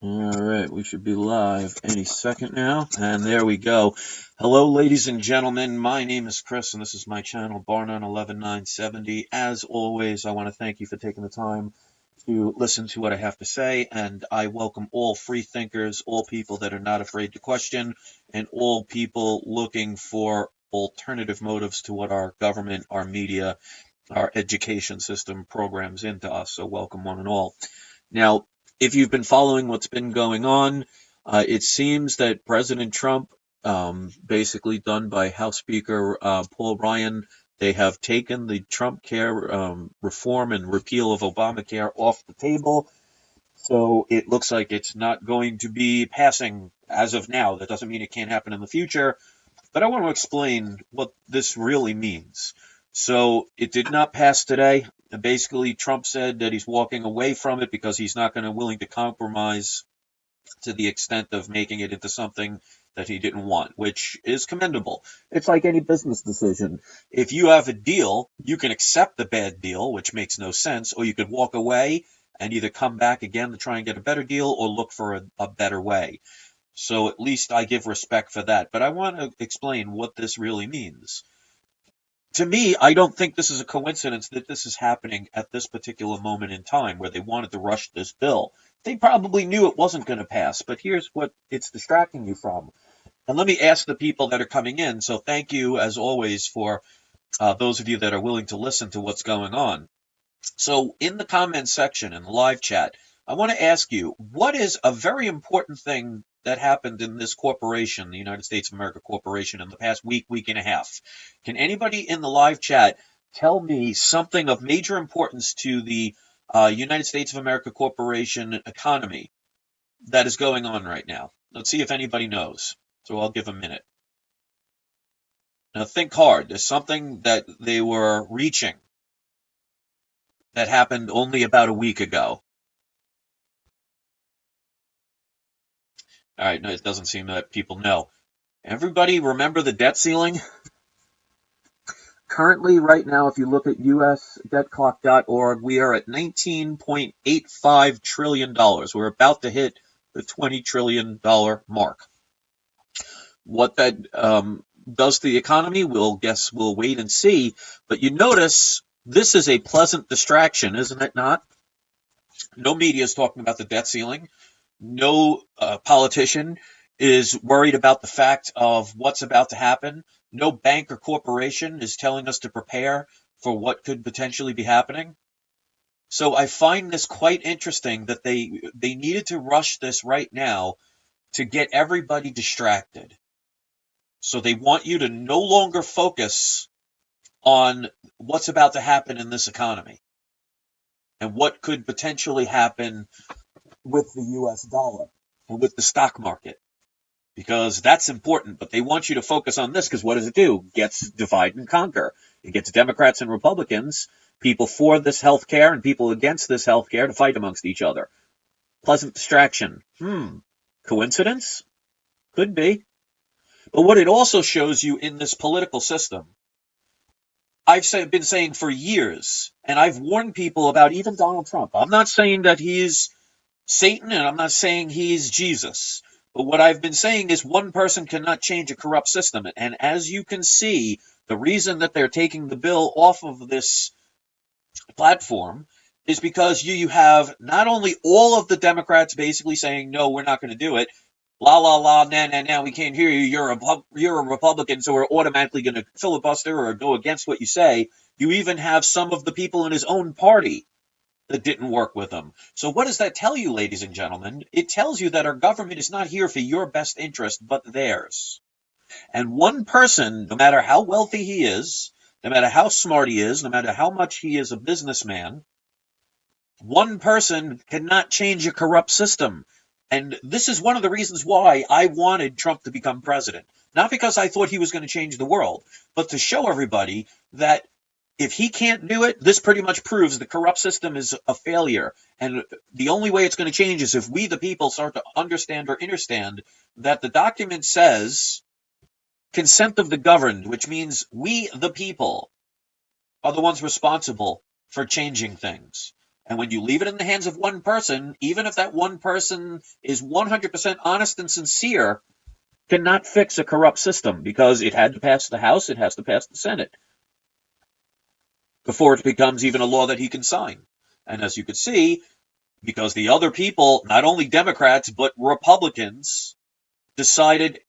All right, we should be live any second now. And there we go. Hello, ladies and gentlemen. My name is Chris, and this is my channel, Barnon 11970. As always, I want to thank you for taking the time to listen to what I have to say, and I welcome all free thinkers, all people that are not afraid to question, and all people looking for alternative motives to what our government, our media, our education system programs into us. So welcome one and all. Now, if you've been following what's been going on, it seems that President Trump, basically done by House Speaker Paul Ryan, they have taken the Trump care reform and repeal of Obamacare off the table. So it looks like it's not going to be passing as of now. That doesn't mean it can't happen in the future. But I want to explain what this really means. So it did not pass today. Basically, Trump said that he's walking away from it because he's not going to willing to compromise to the extent of making it into something that he didn't want, which is commendable. It's like any business decision. If you have a deal, you can accept the bad deal, which makes no sense, or you could walk away and either come back again to try and get a better deal or look for a better way. So at least I give respect for that. But I want to explain what this really means. To me, I don't think this is a coincidence that this is happening at this particular moment in time where they wanted to rush this bill. They probably knew it wasn't going to pass, but here's what it's distracting you from. And let me ask the people that are coming in. So thank you, as always, for those of you that are willing to listen to what's going on. So in the comments section in the live chat, I want to ask you, what is a very important thing that happened in this corporation, the United States of America Corporation, in the past week, week and a half? Can anybody in the live chat tell me something of major importance to the United States of America Corporation economy that is going on right now? Let's see if anybody knows. So I'll give a minute. Now think hard. There's something that they were reaching that happened only about a week ago. All right, no, it doesn't seem that people know. Everybody remember the debt ceiling? Currently, right now, if you look at usdebtclock.org, we are at $19.85 trillion. We're about to hit the $20 trillion mark. What that does to the economy, we'll wait and see. But you notice this is a pleasant distraction, isn't it not? No media is talking about the debt ceiling. No politician is worried about the fact of what's about to happen. No bank or corporation is telling us to prepare for what could potentially be happening. So I find this quite interesting that they needed to rush this right now to get everybody distracted. So they want you to no longer focus on what's about to happen in this economy and what could potentially happen with the US dollar and with the stock market, because that's important. But they want you to focus on this because what does it do? It gets divide and conquer. It gets Democrats and Republicans, people for this health care and people against this health care, to fight amongst each other. Pleasant distraction. Coincidence? Could be. But what it also shows you in this political system, I've been saying for years, and I've warned people about even Donald Trump. I'm not saying that he's Satan, and I'm not saying he's Jesus. But what I've been saying is one person cannot change a corrupt system. And as you can see, the reason that they're taking the bill off of this platform is because you have not only all of the Democrats basically saying, no, we're not going to do it. La, la, la, nah, nah, nah, we can't hear you. You're a Republican, so we're automatically going to filibuster or go against what you say. You even have some of the people in his own party that didn't work with them. So what does that tell you, ladies and gentlemen? It tells you that our government is not here for your best interest, but theirs. And one person, no matter how wealthy he is, no matter how smart he is, no matter how much he is a businessman, one person cannot change a corrupt system. And this is one of the reasons why I wanted Trump to become president. Not because I thought he was going to change the world, but to show everybody that if he can't do it, this pretty much proves the corrupt system is a failure. And the only way it's going to change is if we, the people, start to understand or understand that the document says consent of the governed, which means we, the people, are the ones responsible for changing things. And when you leave it in the hands of one person, even if that one person is 100% honest and sincere, cannot fix a corrupt system because it had to pass the House, it has to pass the Senate before it becomes even a law that he can sign. And as you could see, because the other people, not only Democrats, but Republicans, decided,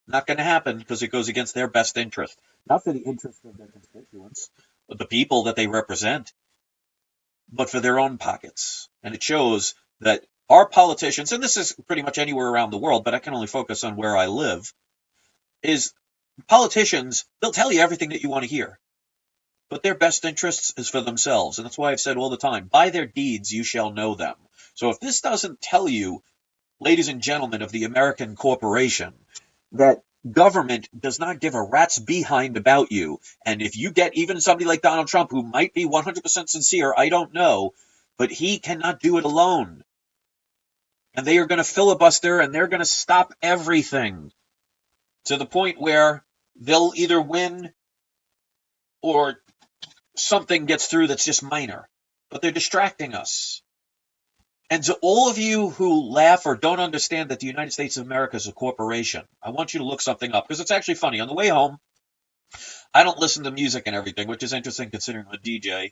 not going to happen because it goes against their best interest. Not for the interest of their constituents, but the people that they represent, but for their own pockets. And it shows that our politicians, and this is pretty much anywhere around the world, but I can only focus on where I live, is politicians, they'll tell you everything that you want to hear. But their best interests is for themselves. And that's why I've said all the time, by their deeds you shall know them. So if this doesn't tell you, ladies and gentlemen of the American corporation, that government does not give a rat's behind about you, and if you get even somebody like Donald Trump, who might be 100% sincere, I don't know, but he cannot do it alone. And they are going to filibuster, and they're going to stop everything to the point where they'll either win or something gets through that's just minor. But they're distracting us. And to all of you who laugh or don't understand that the United States of America is a corporation, I want you to look something up, because it's actually funny. On the way home, I don't listen to music and everything, which is interesting considering I'm a DJ,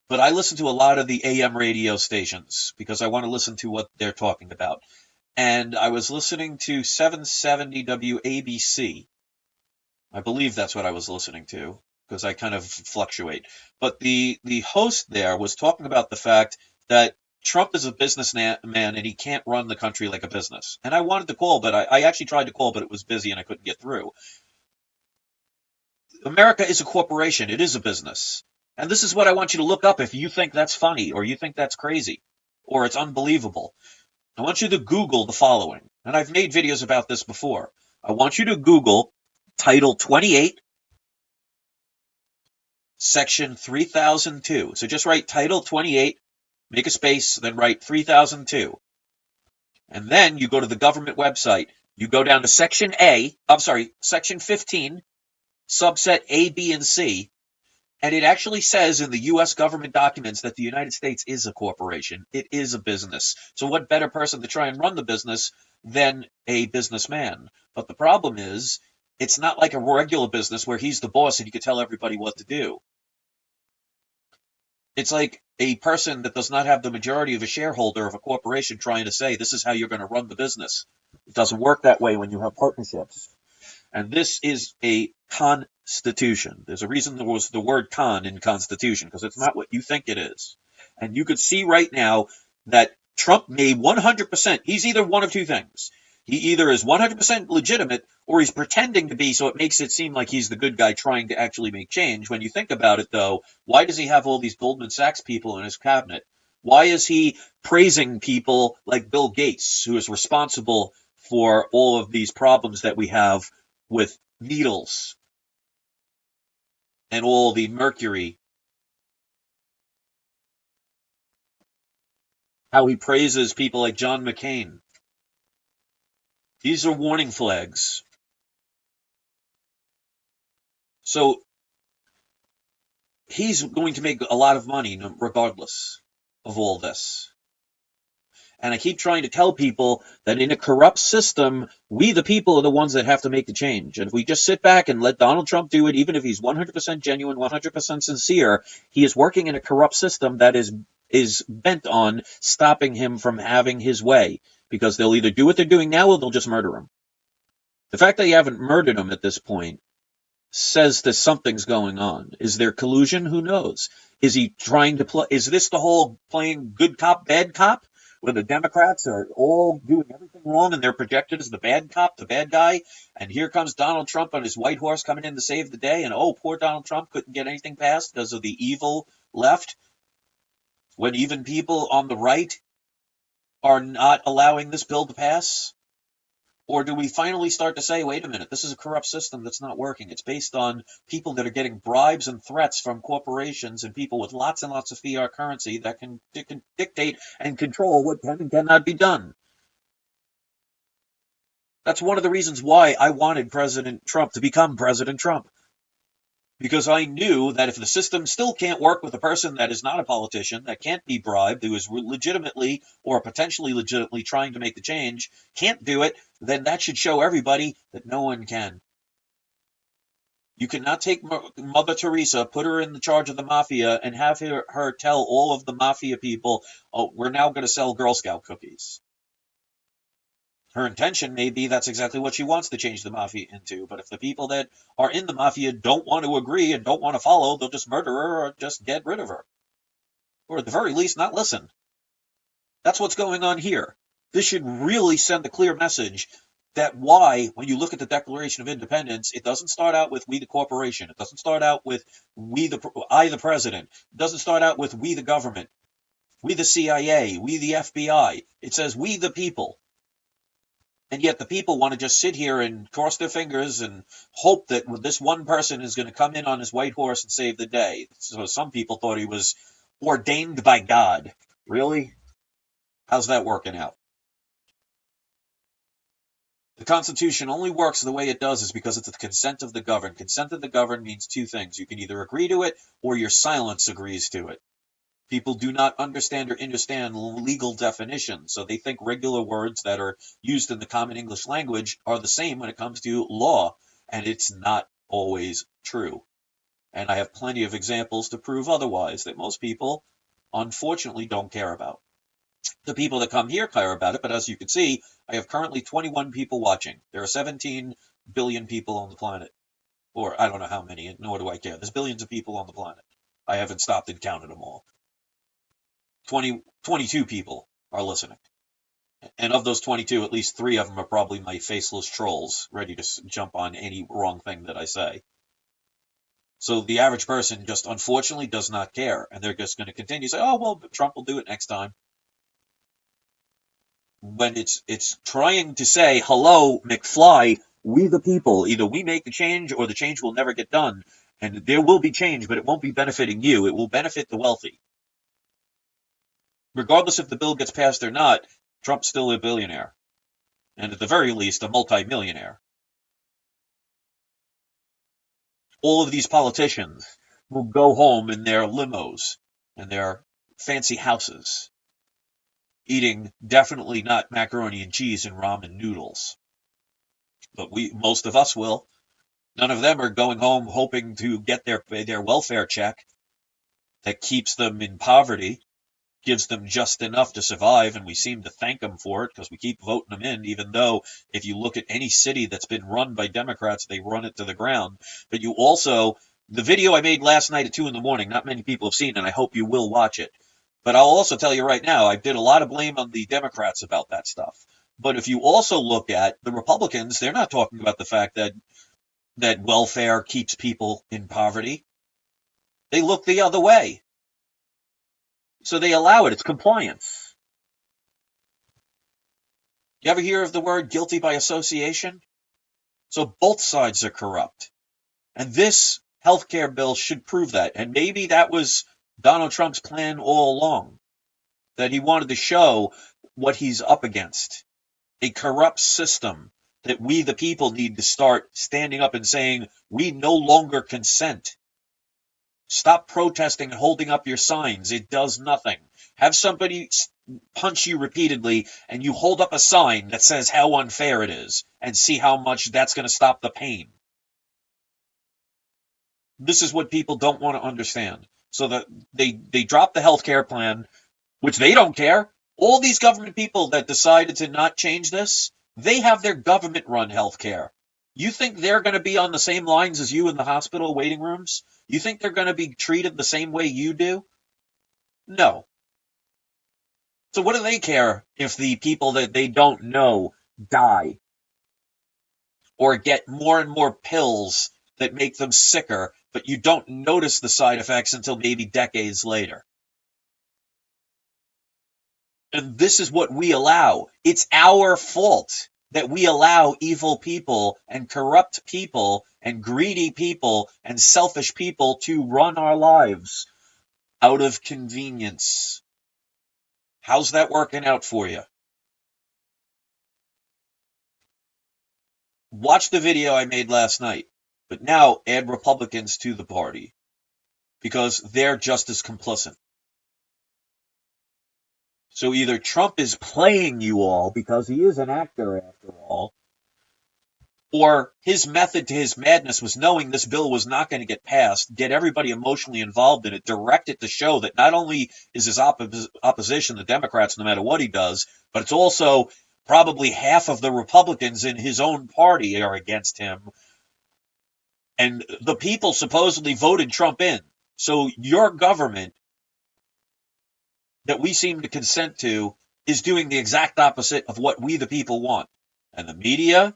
but I listen to a lot of the AM radio stations because I want to listen to what they're talking about. And I was listening to 770 WABC. I believe that's what I was listening to, because I kind of fluctuate. But the host there was talking about the fact that Trump is a businessman and he can't run the country like a business. And I wanted to call, but I actually tried to call, but it was busy and I couldn't get through. America is a corporation. It is a business. And this is what I want you to look up if you think that's funny or you think that's crazy or it's unbelievable. I want you to Google the following. And I've made videos about this before. I want you to Google Title 28, Section 3002. So just write Title 28, make a space, then write 3002. And then you go to the government website. You go down to Section Section 15, subset A, B, and C. And it actually says in the U.S. government documents that the United States is a corporation. It is a business. So what better person to try and run the business than a businessman? But the problem is, it's not like a regular business where he's the boss and he can tell everybody what to do. It's like a person that does not have the majority of a shareholder of a corporation trying to say, this is how you're going to run the business. It doesn't work that way when you have partnerships. And this is a constitution. There's a reason there was the word con in constitution, because it's not what you think it is. And you could see right now that Trump may 100%, he's either one of two things. He either is 100% legitimate or he's pretending to be, so it makes it seem like he's the good guy trying to actually make change. When you think about it, though, why does he have all these Goldman Sachs people in his cabinet? Why is he praising people like Bill Gates, who is responsible for all of these problems that we have with needles and all the mercury? How he praises people like John McCain. These are warning flags. So he's going to make a lot of money regardless of all this. And I keep trying to tell people that in a corrupt system, we the people are the ones that have to make the change. And if we just sit back and let Donald Trump do it, even if he's 100% genuine, 100% sincere, he is working in a corrupt system that is bent on stopping him from having his way. Because they'll either do what they're doing now or they'll just murder him. The fact that they haven't murdered him at this point says that something's going on. Is there collusion? Who knows? Is he trying to play? Is this the whole playing good cop, bad cop? Where the Democrats are all doing everything wrong and they're projected as the bad cop, the bad guy, and here comes Donald Trump on his white horse coming in to save the day, and oh, poor Donald Trump couldn't get anything passed because of the evil left, when even people on the right are not allowing this bill to pass? Or do we finally start to say, wait a minute, this is a corrupt system that's not working. It's based on people that are getting bribes and threats from corporations and people with lots and lots of fiat currency that can dictate and control what can and cannot be done. That's one of the reasons why I wanted President Trump to become President Trump. because I knew that if the system still can't work with a person that is not a politician, that can't be bribed, who is legitimately or potentially legitimately trying to make the change, can't do it, then that should show everybody that no one can. You cannot take Mother Teresa, put her in the charge of the mafia, and have her tell all of the mafia people, oh, we're now going to sell Girl Scout cookies. Her intention may be that's exactly what she wants to change the mafia into, but if the people that are in the mafia don't want to agree and don't want to follow, they'll just murder her or just get rid of her. Or at the very least, not listen. That's what's going on here. This should really send a clear message that why, when you look at the Declaration of Independence, it doesn't start out with we the corporation. It doesn't start out with I the president. It doesn't start out with we the government, we the CIA, we the FBI. It says we the people. And yet the people want to just sit here and cross their fingers and hope that this one person is going to come in on his white horse and save the day. So some people thought he was ordained by God. Really? How's that working out? The Constitution only works the way it does is because it's the consent of the governed. Consent of the governed means two things. You can either agree to it or your silence agrees to it. People do not understand or understand legal definitions, so they think regular words that are used in the common English language are the same when it comes to law, and it's not always true. And I have plenty of examples to prove otherwise that most people, unfortunately, don't care about. The people that come here care about it, but as you can see, I have currently 21 people watching. There are 17 billion people on the planet. Or I don't know how many, nor do I care. There's billions of people on the planet. I haven't stopped and counted them all. 22 people are listening. And of those 22, at least 3 of them are probably my faceless trolls ready to jump on any wrong thing that I say. So the average person just unfortunately does not care. And they're just going to continue to say, oh, well, Trump will do it next time. When it's trying to say, hello, McFly, we the people, either we make the change or the change will never get done. And there will be change, but it won't be benefiting you. It will benefit the wealthy. Regardless if the bill gets passed or not, Trump's still a billionaire. And at the very least, a multimillionaire. All of these politicians will go home in their limos and their fancy houses, eating definitely not macaroni and cheese and ramen noodles. But most of us will. None of them are going home hoping to get their welfare check that keeps them in poverty, gives them just enough to survive, and we seem to thank them for it because we keep voting them in, even though if you look at any city that's been run by Democrats, they run it to the ground. But you also, the video I made last night at 2 in the morning, not many people have seen, and I hope you will watch it. But I'll also tell you right now, I did a lot of blame on the Democrats about that stuff. But if you also look at the Republicans, they're not talking about the fact that welfare keeps people in poverty. They look the other way. So they allow it. It's compliance. You ever hear of the word guilty by association? So both sides are corrupt. And this healthcare bill should prove that. And maybe that was Donald Trump's plan all along, that he wanted to show what he's up against. A corrupt system that we, the people, need to start standing up and saying, we no longer consent. Stop protesting and holding up your signs. It does nothing. Have somebody punch you repeatedly and you hold up a sign that says how unfair it is and see how much that's going to stop the pain. This is what people don't want to understand. So that they drop the healthcare plan, which they don't care. All these government people that decided to not change this, they have their government-run healthcare. You think they're going to be on the same lines as you in the hospital waiting rooms? You think they're going to be treated the same way you do? No. So what do they care if the people that they don't know die or get more and more pills that make them sicker, but you don't notice the side effects until maybe decades later? And this is what we allow. It's our fault that we allow evil people and corrupt people and greedy people and selfish people to run our lives out of convenience. How's that working out for you? Watch the video I made last night. But now add Republicans to the party because they're just as complicit. So either Trump is playing you all because he is an actor after all, or his method to his madness was knowing this bill was not going to get passed, get everybody emotionally involved in it, direct it to show that not only is his opposition, the Democrats, no matter what he does, but it's also probably half of the Republicans in his own party are against him. And the people supposedly voted Trump in. So your government that we seem to consent to is doing the exact opposite of what we the people want. And the media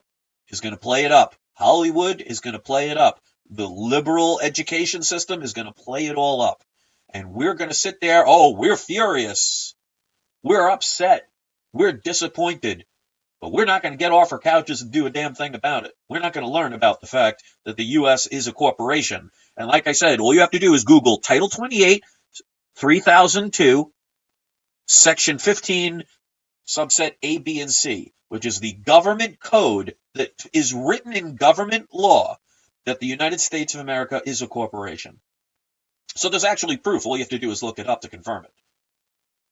is going to play it up. Hollywood is going to play it up. The liberal education system is going to play it all up. And we're going to sit there, oh, we're furious. We're upset. We're disappointed. But we're not going to get off our couches and do a damn thing about it. We're not going to learn about the fact that the U.S. is a corporation. And like I said, all you have to do is Google Title 28, 3002, Section 15, subset A, B, and C, which is the government code that is written in government law that the United States of America is a corporation. So there's actually proof. All you have to do is look it up to confirm it.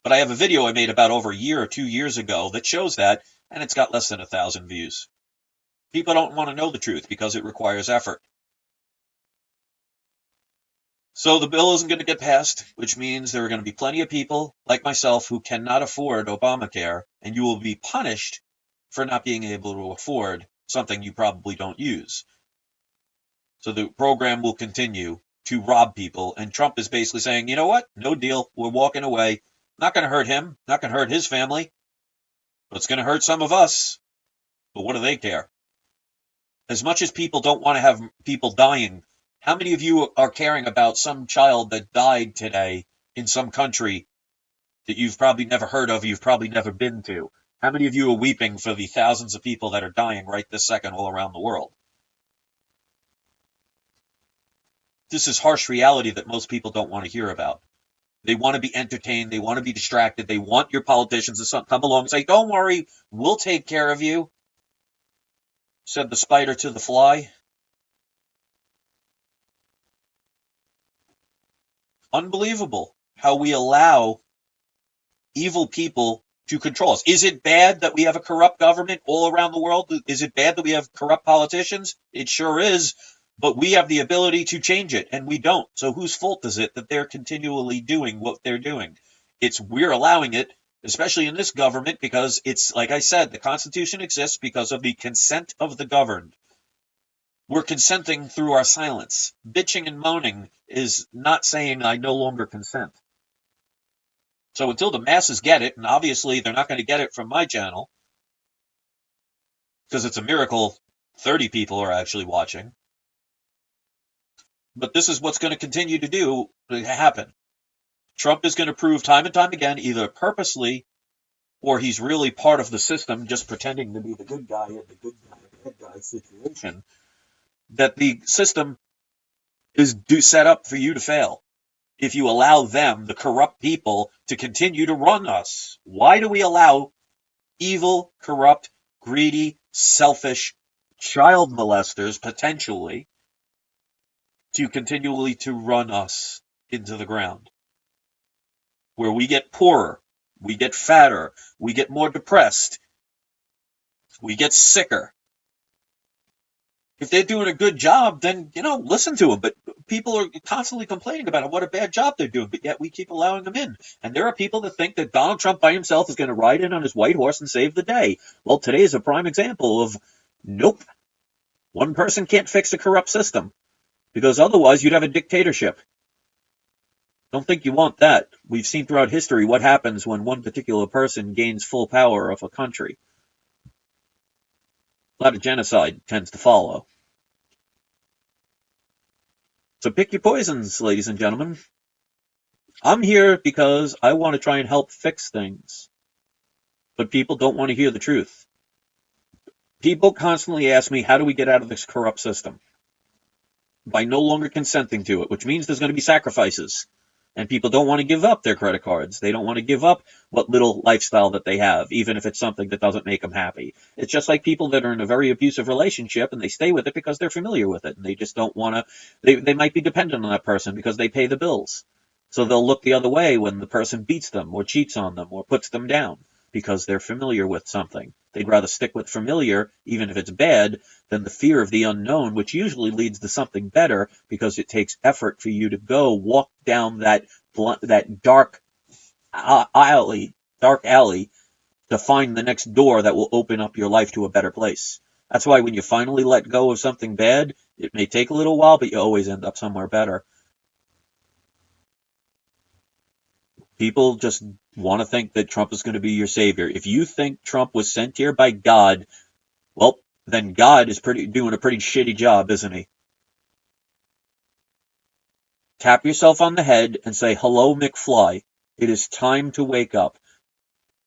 But I have a video I made about over a year or 2 years ago that shows that, and it's got less than 1,000 views. People don't want to know the truth because it requires effort. So the bill isn't going to get passed, which means there are going to be plenty of people like myself who cannot afford Obamacare, and you will be punished for not being able to afford something you probably don't use. So the program will continue to rob people, and Trump is basically saying, you know what? No deal. We're walking away. Not going to hurt him. Not going to hurt his family. But it's going to hurt some of us. But what do they care? As much as people don't want to have people dying, how many of you are caring about some child that died today in some country that you've probably never heard of, you've probably never been to? How many of you are weeping for the thousands of people that are dying right this second all around the world? This is harsh reality that most people don't want to hear about. They want to be entertained. They want to be distracted. They want your politicians to come along and say, don't worry, we'll take care of you, said the spider to the fly. Unbelievable how we allow evil people to control us. Is it bad that we have a corrupt government all around the world? Is it bad that we have corrupt politicians? It sure is. But we have the ability to change it, and we don't. So whose fault is it that they're continually doing what they're doing? We're allowing it, especially in this government, because it's, like I said, the Constitution exists because of the consent of the governed. We're consenting through our silence. Bitching and moaning is not saying I no longer consent. So until the masses get it, and obviously they're not going to get it from my channel, because it's a miracle 30 people are actually watching. But this is what's going to continue to happen. Trump is going to prove time and time again, either purposely or he's really part of the system, just pretending to be the good guy in the good guy, bad guy situation, that the system is set up for you to fail. If you allow them, the corrupt people, to continue to run us. Why do we allow evil, corrupt, greedy, selfish child molesters, potentially, to continually to run us into the ground? Where we get poorer, we get fatter, we get more depressed, we get sicker. If they're doing a good job, then, listen to them. But people are constantly complaining about what a bad job they're doing, but yet we keep allowing them in. And there are people that think that Donald Trump by himself is going to ride in on his white horse and save the day. Well, today is a prime example of, nope. One person can't fix a corrupt system, because otherwise you'd have a dictatorship. Don't think you want that. We've seen throughout history what happens when one particular person gains full power of a country. A lot of genocide tends to follow. So pick your poisons, ladies and gentlemen. I'm here because I want to try and help fix things. But people don't want to hear the truth. People constantly ask me, how do we get out of this corrupt system? By no longer consenting to it, which means there's going to be sacrifices. And people don't want to give up their credit cards. They don't want to give up what little lifestyle that they have, even if it's something that doesn't make them happy. It's just like people that are in a very abusive relationship and they stay with it because they're familiar with it. And they just don't want to, they might be dependent on that person because they pay the bills. So they'll look the other way when the person beats them or cheats on them or puts them down because they're familiar with something. They'd rather stick with familiar, even if it's bad, than the fear of the unknown, which usually leads to something better because it takes effort for you to go walk down that dark alley to find the next door that will open up your life to a better place. That's why when you finally let go of something bad, it may take a little while, but you always end up somewhere better. People just want to think that Trump is going to be your savior. If you think Trump was sent here by God, well, then God is doing a pretty shitty job, isn't he? Tap yourself on the head and say, "Hello, McFly. It is time to wake up."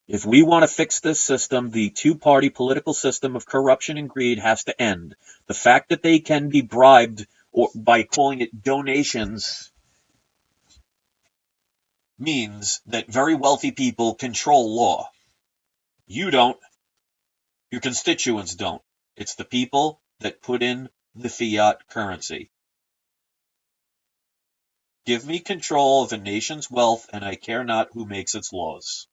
If we want to fix this system, the two-party political system of corruption and greed has to end. The fact that they can be bribed or by calling it donations means that very wealthy people control law. You don't. Your constituents don't. It's the people that put in the fiat currency. Give me control of a nation's wealth, and I care not who makes its laws.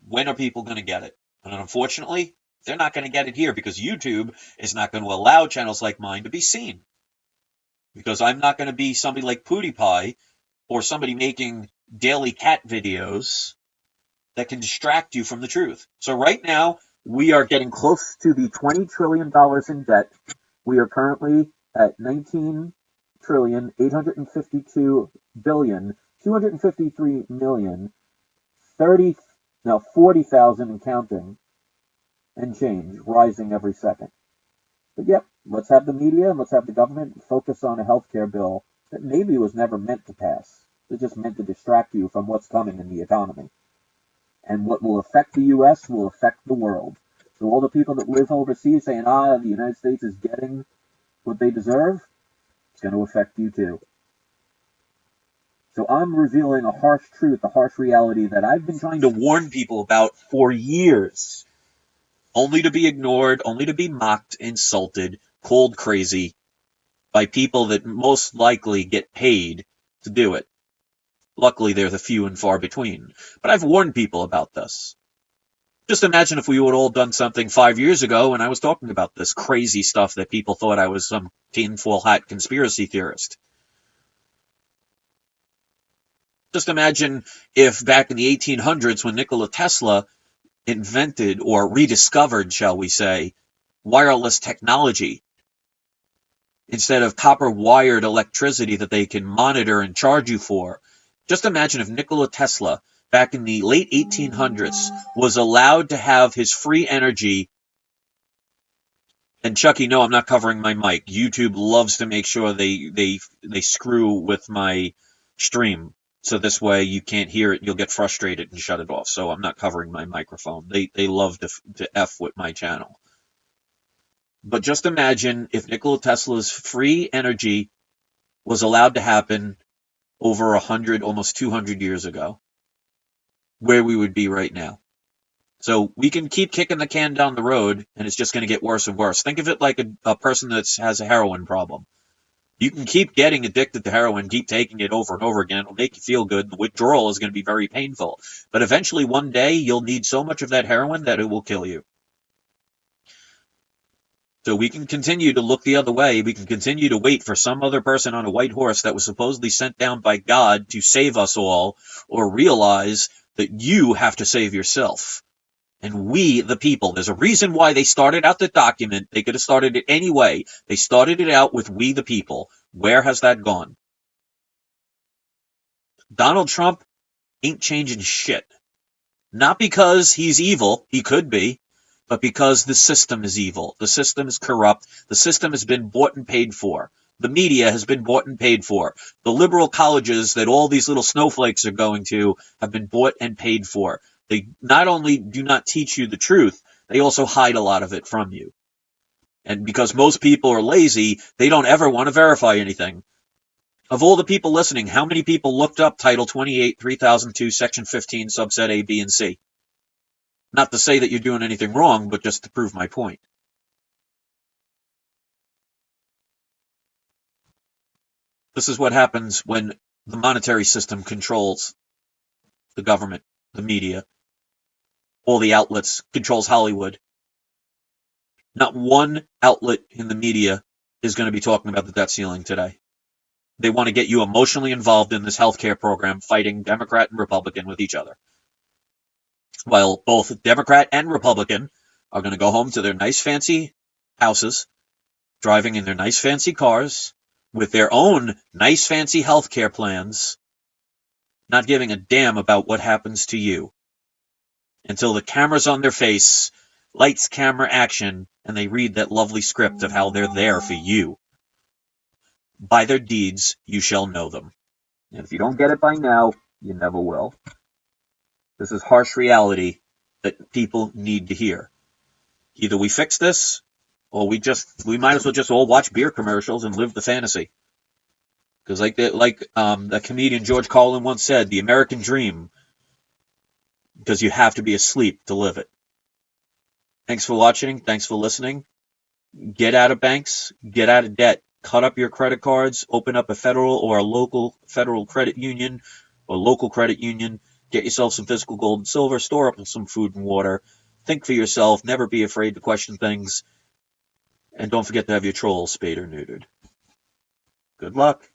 When are people going to get it? And unfortunately, they're not going to get it here because YouTube is not going to allow channels like mine to be seen. Because I'm not going to be somebody like PewDiePie or somebody making daily cat videos that can distract you from the truth. So right now, we are getting close to the $20 trillion in debt. We are currently at 40,000 and counting and change, rising every second. But yep, let's have the media and let's have the government focus on a healthcare bill that maybe was never meant to pass. It's just meant to distract you from what's coming in the economy. And what will affect the U.S. will affect the world. So all the people that live overseas saying, the United States is getting what they deserve, it's going to affect you too. So I'm revealing a harsh truth, a harsh reality that I've been trying to warn people about for years, only to be ignored, only to be mocked, insulted, called crazy by people that most likely get paid to do it. Luckily, they're the few and far between. But I've warned people about this. Just imagine if we would all done something 5 years ago when I was talking about this crazy stuff that people thought I was some tinfoil hat conspiracy theorist. Just imagine if back in the 1800s when Nikola Tesla invented or rediscovered, shall we say, wireless technology, instead of copper-wired electricity that they can monitor and charge you for. Just imagine if Nikola Tesla, back in the late 1800s, was allowed to have his free energy. And Chucky, no, I'm not covering my mic. YouTube loves to make sure they screw with my stream. So this way you can't hear it, you'll get frustrated and shut it off. So I'm not covering my microphone. They love to F with my channel. But just imagine if Nikola Tesla's free energy was allowed to happen over 100, almost 200 years ago, where we would be right now. So we can keep kicking the can down the road, and it's just going to get worse and worse. Think of it like a person that has a heroin problem. You can keep getting addicted to heroin, keep taking it over and over again. It'll make you feel good. The withdrawal is going to be very painful. But eventually, one day, you'll need so much of that heroin that it will kill you. So we can continue to look the other way. We can continue to wait for some other person on a white horse that was supposedly sent down by God to save us all, or realize that you have to save yourself. And we, the people, there's a reason why they started out the document. They could have started it anyway. They started it out with we, the people. Where has that gone? Donald Trump ain't changing shit. Not because he's evil, he could be, but because the system is evil. The system is corrupt. The system has been bought and paid for. The media has been bought and paid for. The liberal colleges that all these little snowflakes are going to have been bought and paid for. They not only do not teach you the truth, they also hide a lot of it from you. And because most people are lazy, they don't ever want to verify anything. Of all the people listening, how many people looked up Title 28, 3002, Section 15, subset A, B, and C? Not to say that you're doing anything wrong, but just to prove my point. This is what happens when the monetary system controls the government, the media, all the outlets, controls Hollywood. Not one outlet in the media is going to be talking about the debt ceiling today. They want to get you emotionally involved in this healthcare program, fighting Democrat and Republican with each other. While both Democrat and Republican are going to go home to their nice fancy houses, driving in their nice fancy cars, with their own nice fancy healthcare plans, not giving a damn about what happens to you. Until the camera's on their face, lights, camera, action, and they read that lovely script of how they're there for you. By their deeds, you shall know them. And if you don't get it by now, you never will. This is harsh reality that people need to hear. Either we fix this, or we might as well just all watch beer commercials and live the fantasy. Because like the comedian George Carlin once said, the American dream, because you have to be asleep to live it. Thanks for watching. Thanks for listening. Get out of banks. Get out of debt. Cut up your credit cards. Open up a federal or a local federal credit union or local credit union. Get yourself some physical gold and silver. Store up some food and water. Think for yourself. Never be afraid to question things. And don't forget to have your trolls spayed or neutered. Good luck.